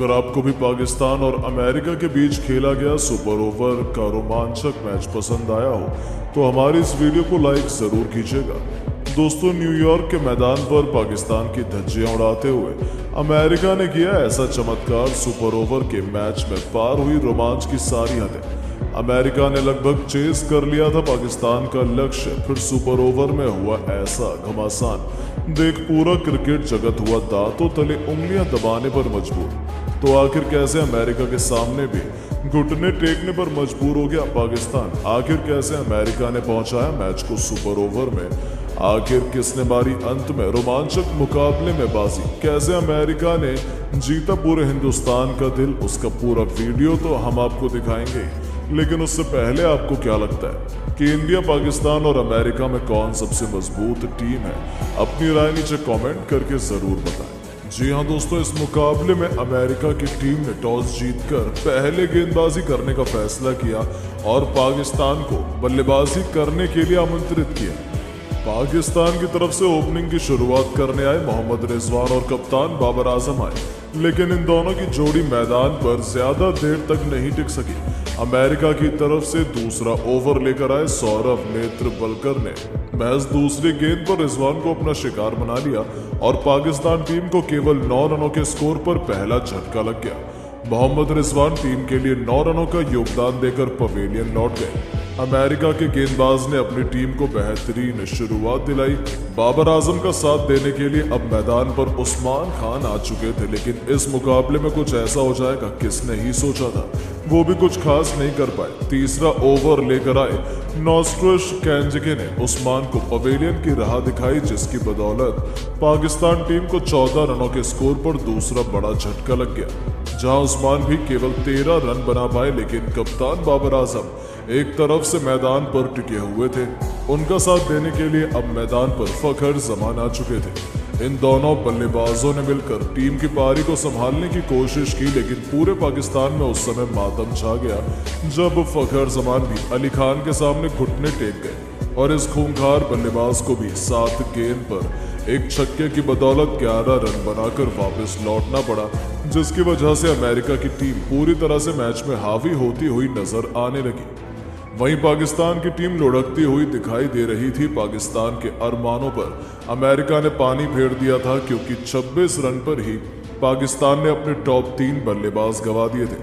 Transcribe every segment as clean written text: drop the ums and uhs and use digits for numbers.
अगर आपको भी पाकिस्तान और अमेरिका के बीच खेला गया सुपर ओवर का रोमांचक मैच पसंद आया हो तो हमारी इस वीडियो को लाइक जरूर कीजिएगा। दोस्तों, न्यूयॉर्क के मैदान पर पाकिस्तान की धज्जियां उड़ाते हुए अमेरिका ने किया ऐसा चमत्कार, सुपर ओवर के मैच में पार हुई रोमांच की सारी हदें। अमेरिका ने लगभग चेस कर लिया था पाकिस्तान का लक्ष्य, फिर सुपर ओवर में हुआ ऐसा घमासान देख पूरा क्रिकेट जगत हुआ दांतों तले उंगलियां दबाने पर मजबूर। तो आखिर कैसे अमेरिका के सामने भी घुटने टेकने पर मजबूर हो गया पाकिस्तान? आखिर कैसे अमेरिका ने पहुंचाया मैच को सुपर ओवर में? आखिर किसने मारी अंत में रोमांचक मुकाबले में बाजी? कैसे अमेरिका ने जीता पूरे हिंदुस्तान का दिल? उसका पूरा वीडियो तो हम आपको दिखाएंगे, लेकिन उससे पहले आपको क्या लगता है कि इंडिया, पाकिस्तान और अमेरिका में कौन सबसे मजबूत टीम है? अपनी राय नीचे कमेंट करके जरूर बताएं। जी हाँ दोस्तों, इस मुकाबले में अमेरिका की टीम ने टॉस जीतकर पहले गेंदबाजी करने का फैसला किया और पाकिस्तान को बल्लेबाजी करने के लिए आमंत्रित किया। पाकिस्तान की तरफ से ओपनिंग की शुरुआत करने आए मोहम्मद रिजवान और कप्तान बाबर आजम आए, लेकिन इन दोनों की जोड़ी मैदान पर ज्यादा देर तक नहीं टिक सकी। अमेरिका की तरफ से दूसरा ओवर लेकर आए सौरव नेत्रवलकर ने महज दूसरी गेंद पर रिजवान को अपना शिकार बना लिया और पाकिस्तान टीम को केवल 9 रनों के स्कोर पर पहला झटका लग गया। मोहम्मद रिजवान टीम के लिए 9 रनों का योगदान देकर पवेलियन लौट गए। अमेरिका के गेंदबाज ने अपनी टीम को बेहतरीन शुरुआत दिलाई। बाबर आजम का साथ देने के लिए अब मैदान पर उस्मान खान आ चुके थे, लेकिन इस मुकाबले में कुछ ऐसा हो जाएगा किसने ही सोचा था। वो भी कुछ खास नहीं कर पाए। तीसरा ओवर लेकर आए नॉस्ट्रस कैंजके ने उस्मान को पवेलियन की राह दिखाई, जिसकी बदौलत पाकिस्तान टीम को 14 रनों के स्कोर पर दूसरा बड़ा झटका लग गया, जहां उस्मान भी केवल 13 रन बना पाए। लेकिन कप्तान बाबर आजम एक तरफ से मैदान पर टिके हुए थे। उनका साथ देने के लिए अब मैदान पर फखर जमान आ चुके थे। इन दोनों बल्लेबाजों ने मिलकर टीम की पारी को संभालने की कोशिश की, लेकिन पूरे पाकिस्तान में उस समय मातम छा गया जब फखर जमान भी अली खान के सामने घुटने टेक गए और इस खूंखार बल्लेबाज को भी 7 गेंद पर एक छक्के की बदौलत 11 रन बनाकर वापस लौटना पड़ा, जिसकी वजह से अमेरिका की टीम पूरी तरह से मैच में हावी होती हुई नजर आने लगी। वहीं पाकिस्तान की टीम लुढ़कती हुई दिखाई दे रही थी। पाकिस्तान के अरमानों पर अमेरिका ने पानी फेर दिया था, क्योंकि 26 रन पर ही पाकिस्तान ने अपने टॉप 3 बल्लेबाज गंवा दिए थे।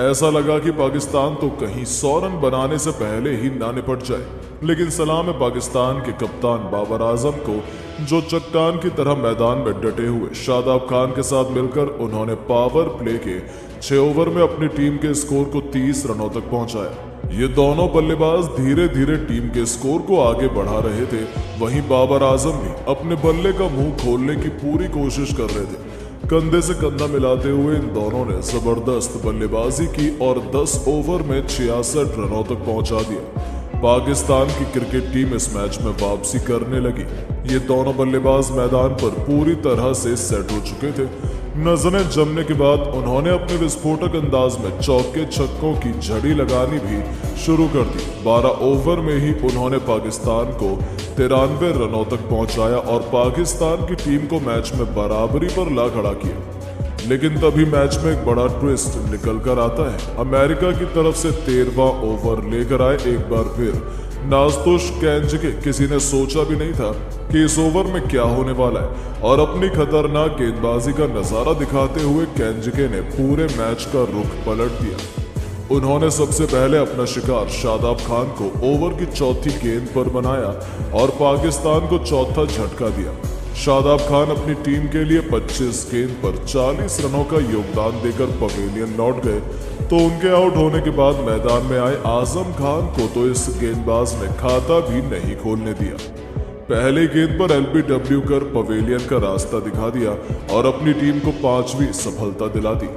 ऐसा लगा कि पाकिस्तान तो कहीं 100 रन बनाने से पहले ही ना निपट जाए, लेकिन सलाम है पाकिस्तान के कप्तान बाबर आजम को, जो चट्टान की तरह मैदान में डटे हुए शादाब खान के साथ मिलकर उन्होंने पावर प्ले के 6 ओवर में अपनी टीम के स्कोर को 30 रनों तक पहुंचाया। ये दोनों बल्लेबाज धीरे धीरे टीम के स्कोर को आगे बढ़ा रहे थे। वहीं बाबर आजम भी अपने बल्ले का मुंह खोलने की पूरी कोशिश कर रहे थे। कंधे से कंधा मिलाते हुए इन दोनों ने जबरदस्त बल्लेबाजी की और 10 ओवर में 66 रनों तक पहुंचा दिया। पाकिस्तान की क्रिकेट टीम इस मैच में वापसी करने लगी। ये दोनों बल्लेबाज मैदान पर पूरी तरह से सेट हो चुके थे। नजरें जमने के बाद उन्होंने अपने विस्फोटक अंदाज में चौके छक्कों की झड़ी लगानी भी शुरू कर दी। 12 ओवर में ही उन्होंने पाकिस्तान को 93 रनों तक पहुंचाया और पाकिस्तान की टीम को मैच में बराबरी पर ला खड़ा किया। लेकिन तभी मैच में एक बड़ा ट्विस्ट निकल कर आता है। अमेरिका की तरफ से 13वां ओवर लेकर आए एक बार फिर नॉस्ट्रस कैंजके। किसी ने सोचा भी नहीं था कि इस ओवर में क्या होने वाला है, और अपनी खतरनाक गेंदबाजी का नजारा दिखाते हुए कैंजके ने पूरे मैच का रुख पलट दिया। उन्होंने सबसे पहले अपना शिकार शादाब खान को ओवर की चौथी गेंद पर बनाया और पाकिस्तान को चौथा झटका दिया। शादाब खान अपनी टीम के लिए 25 गेंद पर 40 रनों का योगदान देकर पवेलियन लौट गए, तो उनके आउट होने के बाद मैदान में आए आजम खान को तो इस गेंदबाज ने खाता भी नहीं खोलने दिया। पहले गेंद पर एलबीडब्ल्यू कर पवेलियन का रास्ता दिखा दिया और अपनी टीम को 5वीं सफलता दिला दी।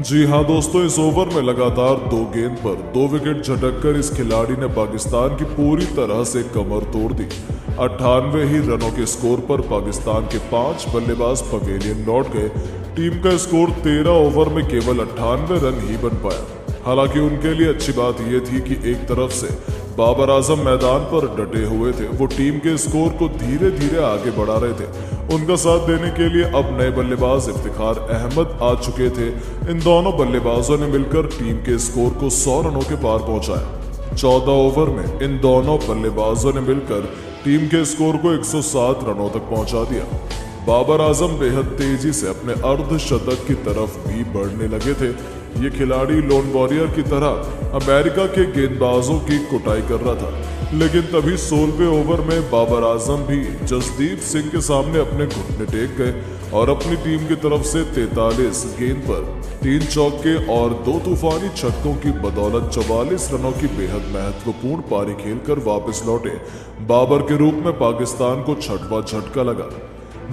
जी हाँ दोस्तों, इस ओवर में लगातार 2 गेंद पर 2 विकेट झटककर इस खिलाड़ी ने पाकिस्तान की पूरी तरह से कमर तोड़ दी। 98 ही रनों के स्कोर पर पाकिस्तान के 5 बल्लेबाज पवेलियन लौट गए। टीम का स्कोर 13 ओवर में केवल 98 रन ही बन पाया। हालांकि उनके लिए अच्छी बात यह थी कि एक तरफ से बाबर आजम मैदान पर डटे हुए थे। वो टीम के स्कोर को धीरे धीरे आगे बढ़ा रहे थे उनका साथ देने के लिए अब नए बल्लेबाज इफ्तिखार अहमद आ चुके थे। इन दोनों बल्लेबाजों ने मिलकर टीम के स्कोर को 100 रनों के पार पहुंचाया। 14 ओवर में इन दोनों बल्लेबाजों ने मिलकर टीम के स्कोर को 107 रनों तक पहुंचा दिया। बाबर आजम बेहद तेजी से अपने अर्धशतक की तरफ भी बढ़ने लगे थे। ये खिलाड़ी लोन वॉरियर की तरह अमेरिका के गेंदबाजों की कुटाई कर रहा था, लेकिन तभी 16वें ओवर में बाबर आजम भी जसदीप सिंह के सामने अपने घुटने टेक गए और अपनी टीम की तरफ से 43 गेंद पर 3 चौके और 2 तूफानी छक्कों की बदौलत 44 रनों की बेहद महत्वपूर्ण पारी खेलकर वापस लौटे। बाबर के रूप में पाकिस्तान को छठवां झटका लगा,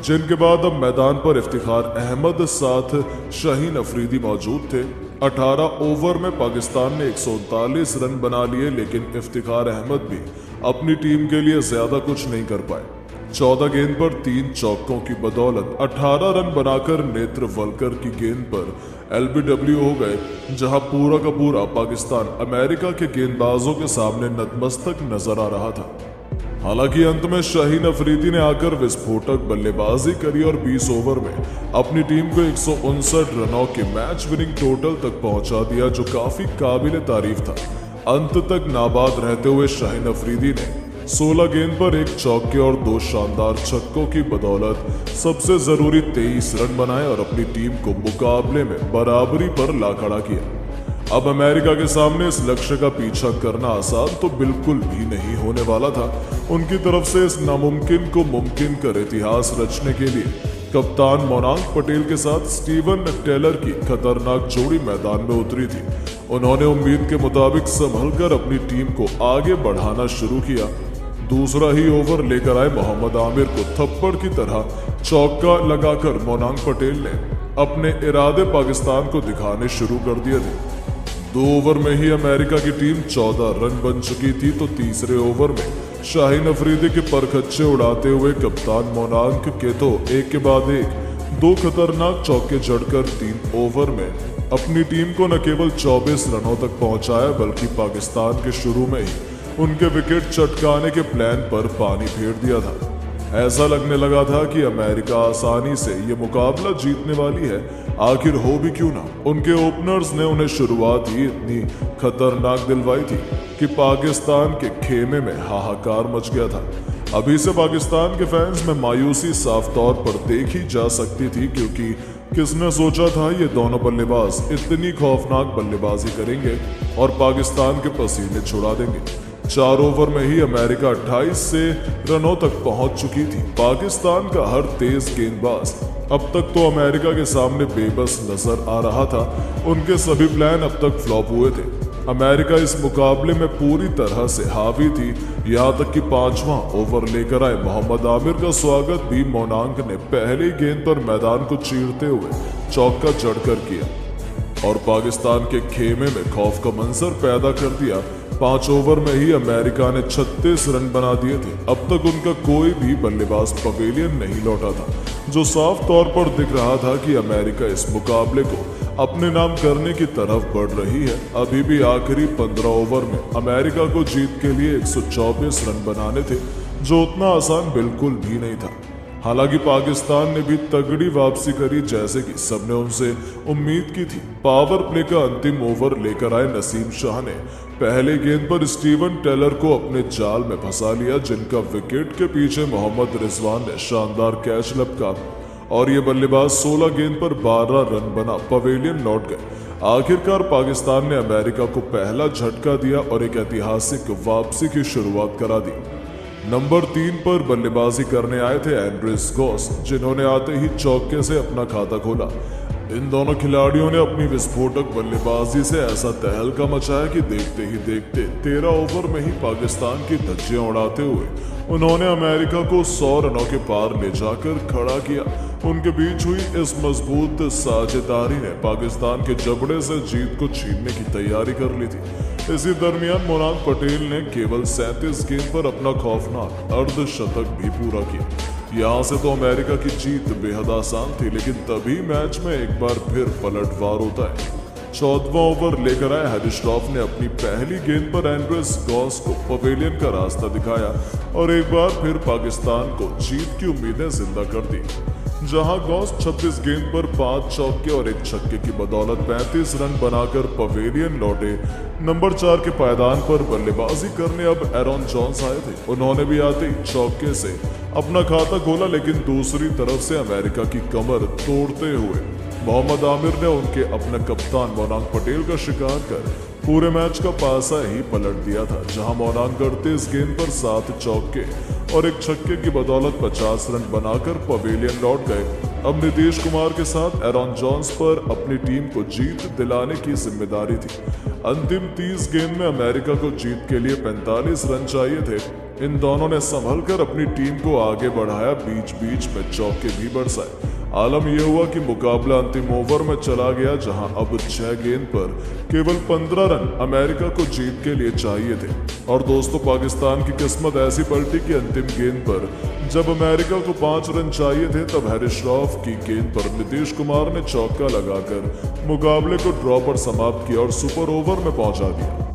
जिनके बाद अब मैदान पर इफ्तिखार अहमद साथ शाहीन अफरीदी मौजूद थे। 18 ओवर में पाकिस्तान ने 139 रन बना लिए, लेकिन इफ्तिखार अहमद भी अपनी टीम के लिए ज्यादा कुछ नहीं कर पाए। 14 गेंद पर 3 चौकों की बदौलत 18 रन बनाकर नेत्रवलकर की गेंद पर LBW हो गए, जहां पूरा का पूरा पाकिस्तान अमेरिका के गेंदबाजों के सामने नतमस्तक नजर आ रहा था। हालांकि अंत में शाहीन अफरीदी ने आकर विस्फोटक बल्लेबाजी करी और 20 ओवर में अपनी टीम को 159 रनों के मैच विनिंग टोटल तक पहुंचा दिया, जो काफी काबिल तारीफ था। अंत तक नाबाद रहते हुए शाहीन अफरीदी ने 16 गेंद पर 1 चौके और 2 शानदार छक्कों की बदौलत सबसे जरूरी 23 रन बनाए और अपनी टीम को मुकाबले में बराबरी पर ला खड़ा किया। अब अमेरिका के सामने इस लक्ष्य का पीछा करना आसान तो बिल्कुल भी नहीं होने वाला था। उनकी तरफ से इस नामुमकिन को मुमकिन कर इतिहास रचने के लिए कप्तान मोनांक पटेल के साथ स्टीवन टेलर की खतरनाक जोड़ी मैदान में उतरी थी। उन्होंने उम्मीद के मुताबिक संभलकर अपनी टीम को आगे बढ़ाना शुरू किया। दूसरा ही ओवर लेकर आए मोहम्मद आमिर को थप्पड़ की तरह चौका लगाकर मोनांक पटेल ने अपने इरादे पाकिस्तान को दिखाने शुरू कर दिए थे। 2 ओवर में ही अमेरिका की टीम 14 रन बन चुकी थी, तो तीसरे ओवर में शाहीन अफरीदी के परखच्चे उड़ाते हुए कप्तान मोनांक के तो एक के बाद एक 2 खतरनाक चौके जड़कर 3 ओवर में अपनी टीम को न केवल 24 रनों तक पहुंचाया, बल्कि पाकिस्तान के शुरू में ही उनके विकेट चटकाने के प्लान पर पानी फेर दिया था। ऐसा लगने लगा था कि अमेरिका आसानी से ये मुकाबला जीतने वाली है, आखिर हो भी क्यों ना। उनके ओपनर्स ने उन्हें शुरुआत ही इतनी खतरनाक दिलवाई थी कि पाकिस्तान के खेमे में हाहाकार मच गया था। अभी से पाकिस्तान के फैंस में मायूसी साफ तौर पर देखी जा सकती थी, क्योंकि किसने सोचा था ये दोनों बल्लेबाज इतनी खौफनाक बल्लेबाजी करेंगे और पाकिस्तान के पसीने छुड़ा देंगे। 4 ओवर में ही अमेरिका 28 से रनों तक पहुंच चुकी थी। पाकिस्तान का हर तेज गेंदबाज अब तक तो अमेरिका के सामने बेबस नजर आ रहा था। उनके सभी प्लान अब तक फ्लॉप हुए थे। अमेरिका इस मुकाबले में पूरी तरह से हावी थी, यहाँ तक कि 5वां ओवर लेकर आए मोहम्मद आमिर का स्वागत भी मोनांक ने पहली गेंद पर मैदान को चीरते हुए चौका जड़कर किया और पाकिस्तान के खेमे में खौफ का मंजर पैदा कर दिया। 5 ओवर में ही अमेरिका ने 36 रन बना दिए थे। अब तक उनका कोई भी बल्लेबाज पवेलियन नहीं लौटा था, जो साफ तौर पर दिख रहा था कि अमेरिका इस मुकाबले को अपने नाम करने की तरफ बढ़ रही है। अभी भी आखिरी 15 ओवर में अमेरिका को जीत के लिए 124 रन बनाने थे, जो उतना आसान बिल्कुल भी नहीं था। हालांकि पाकिस्तान ने भी तगड़ी वापसी करी, जैसे कि सबने उनसे उम्मीद की थी। पावर प्ले का अंतिम ओवर लेकर आए नसीम शाह ने पहले गेंद पर स्टीवन टेलर को अपने जाल में फंसा लिया, जिनका विकेट के पीछे मोहम्मद रिजवान ने शानदार कैच लपका और ये बल्लेबाज 16 गेंद पर 12 रन बना पवेलियन लौट गए। आखिरकार पाकिस्तान ने अमेरिका को पहला झटका दिया और एक ऐतिहासिक वापसी की शुरुआत करा दी। नंबर 3 पर बल्लेबाजी करने आए थे एंड्रेस गॉस, जिन्होंने आते ही चौके से अपना खाता खोला। इन दोनों खिलाड़ियों ने अपनी विस्फोटक बल्लेबाजी से ऐसा तहलका मचाया कि देखते ही देखते 13 ओवर में ही पाकिस्तान की धज्जियां उड़ाते हुए उन्होंने अमेरिका को 100 रनों के पार ले जाकर खड़ा किया। उनके बीच हुई इस मजबूत साझेदारी ने पाकिस्तान के जबड़े से जीत को छीनने की तैयारी कर ली थी। इसी दरमियान मोनांक पटेल ने केवल 37 गेंद पर अपना खौफनाक अर्धशतक भी पूरा किया। यहाँ से तो अमेरिका की जीत बेहद आसान थी, लेकिन तभी मैच में एक बार फिर पलटवार होता है। 14वां ओवर लेकर आए हैरिस श्रॉफ ने अपनी पहली गेंद पर एंड्रेस गॉस को पवेलियन का रास्ता दिखाया और एक बार फिर पाकिस्तान को जीत की उम्मीदें जिंदा कर दी। जहां गॉस 26 गेंद पर 5 चौके और 1 छक्के की बदौलत 35 रन बनाकर पवेलियन लौटे। नंबर 4 के पायदान पर बल्लेबाजी करने अब एरॉन जॉन्स आए थे। उन्होंने भी आते ही चौके से अपना खाता खोला, लेकिन दूसरी तरफ से अमेरिका की कमर तोड़ते हुए मोहम्मद आमिर ने उनके अपने कप्तान मोनांग पटेल का शिकार कर पूरे मैच का पासा ही पलट दिया था। जहां मोनांग 38 गेंद पर 7 चौके और 1 छक्के की बदौलत 50 रन बनाकर पवेलियन लौट गए। अब नीतीश कुमार के साथ एरॉन जॉन्स पर अपनी टीम को जीत दिलाने की जिम्मेदारी थी। अंतिम 30 गेंद में अमेरिका को जीत के लिए 45 रन चाहिए थे। इन दोनों ने संभल कर अपनी टीम को आगे बढ़ाया, बीच बीच में चौके भी बरसाए। आलम यह हुआ कि मुकाबला अंतिम ओवर में चला गया, जहां अब 6 गेंद पर केवल 15 रन अमेरिका को जीत के लिए चाहिए थे। और दोस्तों, पाकिस्तान की किस्मत ऐसी पलटी कि अंतिम गेंद पर जब अमेरिका को 5 रन चाहिए थे, तब हैरिस श्रॉफ की गेंद पर नीतीश कुमार ने चौका लगाकर मुकाबले को ड्रॉ पर समाप्त किया और सुपर ओवर में पहुंचा दिया।